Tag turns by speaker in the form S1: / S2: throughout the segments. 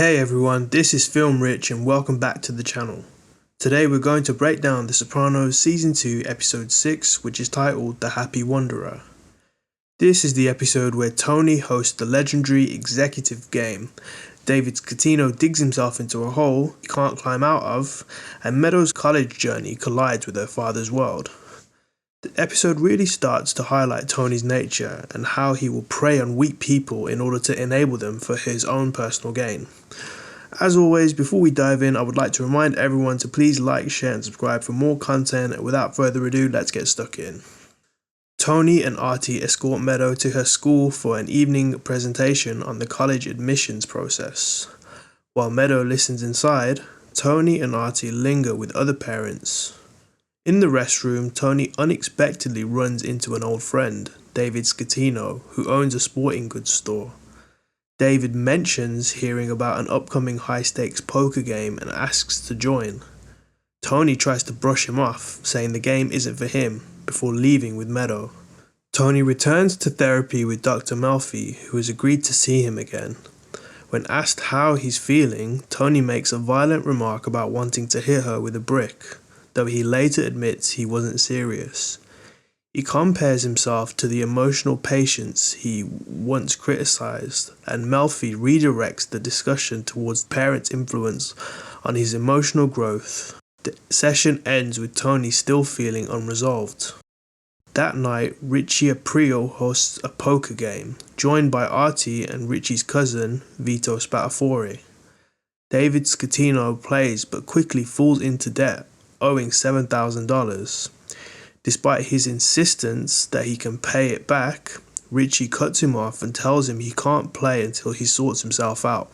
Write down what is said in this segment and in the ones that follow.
S1: Hey everyone, this is Film Rich and welcome back to the channel. Today we're going to break down The Sopranos Season 2 Episode 6, which is titled The Happy Wanderer. This is the episode where Tony hosts the legendary executive game. Davey Scatino digs himself into a hole he can't climb out of, and Meadow's college journey collides with her father's world. The episode really starts to highlight Tony's nature and how he will prey on weak people in order to enable them for his own personal gain. As always, before we dive in, I would like to remind everyone to please like, share and subscribe for more content, and without further ado, let's get stuck in. Tony and Artie escort Meadow to her school for an evening presentation on the college admissions process. While Meadow listens inside, Tony and Artie linger with other parents. In the restroom, Tony unexpectedly runs into an old friend, Davey Scatino, who owns a sporting goods store. David mentions hearing about an upcoming high-stakes poker game and asks to join. Tony tries to brush him off, saying the game isn't for him, before leaving with Meadow. Tony returns to therapy with Dr. Melfi, who has agreed to see him again. When asked how he's feeling, Tony makes a violent remark about wanting to hit her with a brick, though he later admits he wasn't serious. He compares himself to the emotional patients he once criticized, and Melfi redirects the discussion towards parents' influence on his emotional growth. The session ends with Tony still feeling unresolved. That night, Richie Aprile hosts a poker game, joined by Artie and Richie's cousin, Vito Spatafore. David Scatino plays but quickly falls into debt, owing $7,000. Despite his insistence that he can pay it back, Richie cuts him off and tells him he can't play until he sorts himself out.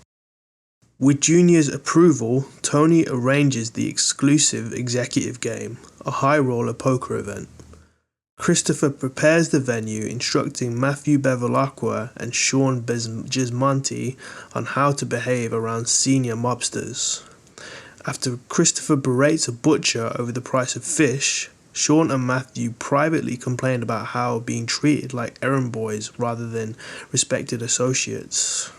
S1: With Junior's approval, Tony arranges the exclusive executive game, a high-roller poker event. Christopher prepares the venue, instructing Matthew Bevilacqua and Sean Gismonti on how to behave around senior mobsters. After Christopher berates a butcher over the price of fish, Sean and Matthew privately complain about how being treated like errand boys rather than respected associates.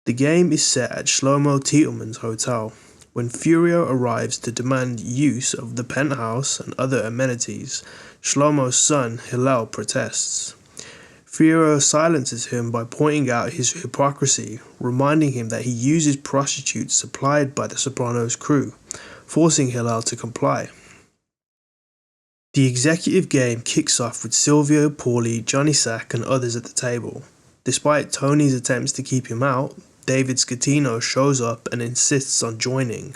S1: The game is set at Shlomo Titelman's hotel. When Furio arrives to demand use of the penthouse and other amenities, Shlomo's son Hillel protests. Furio silences him by pointing out his hypocrisy, reminding him that he uses prostitutes supplied by the Sopranos crew, forcing Hillel to comply. The executive game kicks off with Silvio, Paulie, Johnny Sack and others at the table. Despite Tony's attempts to keep him out, David Scatino shows up and insists on joining.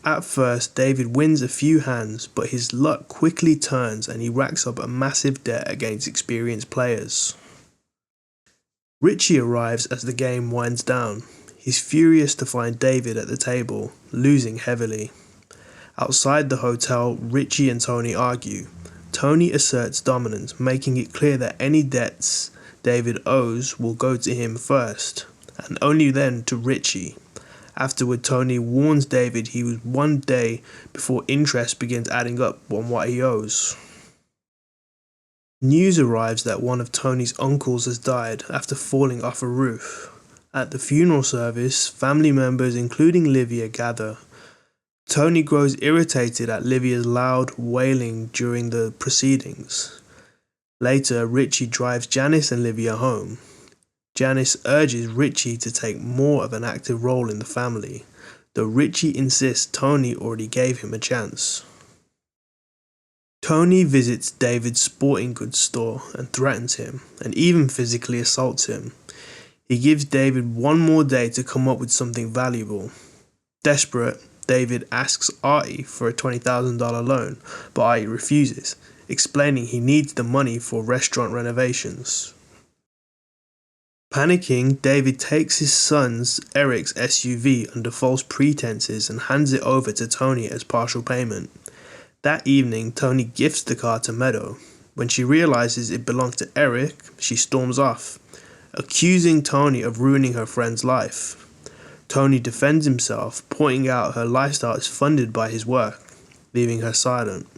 S1: At first, David wins a few hands, but his luck quickly turns and he racks up a massive debt against experienced players. Richie arrives as the game winds down. He's furious to find David at the table, losing heavily. Outside the hotel, Richie and Tony argue. Tony asserts dominance, making it clear that any debts David owes will go to him first, and only then to Richie. Afterward, Tony warns David he was one day before interest begins adding up on what he owes. News arrives that one of Tony's uncles has died after falling off a roof. At the funeral service, family members including Livia gather. Tony grows irritated at Livia's loud wailing during the proceedings. Later, Richie drives Janice and Livia home. Janice urges Richie to take more of an active role in the family, though Richie insists Tony already gave him a chance. Tony visits David's sporting goods store and threatens him, and even physically assaults him. He gives David one more day to come up with something valuable. Desperate, David asks Artie for a $20,000 loan, but Artie refuses, explaining he needs the money for restaurant renovations. Panicking, David takes his son's Eric's SUV under false pretenses and hands it over to Tony as partial payment. That evening, Tony gifts the car to Meadow. When she realizes it belongs to Eric, she storms off, accusing Tony of ruining her friend's life. Tony defends himself, pointing out her lifestyle is funded by his work, leaving her silent.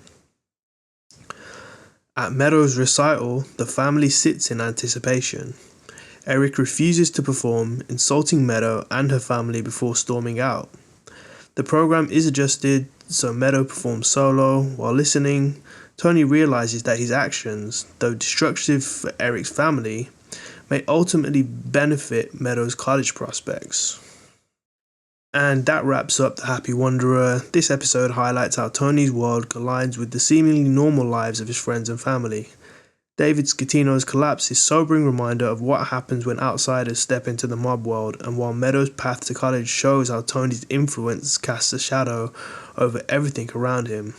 S1: At Meadow's recital, the family sits in anticipation. Eric refuses to perform, insulting Meadow and her family before storming out. The program is adjusted so Meadow performs solo. While listening, Tony realizes that his actions, though destructive for Eric's family, may ultimately benefit Meadow's college prospects. And that wraps up The Happy Wanderer. This episode highlights how Tony's world collides with the seemingly normal lives of his friends and family. Davey Scatino's collapse is a sobering reminder of what happens when outsiders step into the mob world, and while Meadow's path to college shows how Tony's influence casts a shadow over everything around him.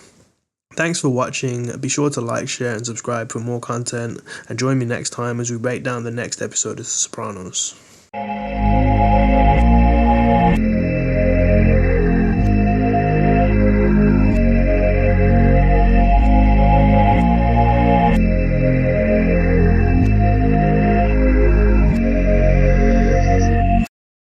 S1: Thanks for watching. Be sure to like, share and subscribe for more content, and join me next time as we break down the next episode of The Sopranos.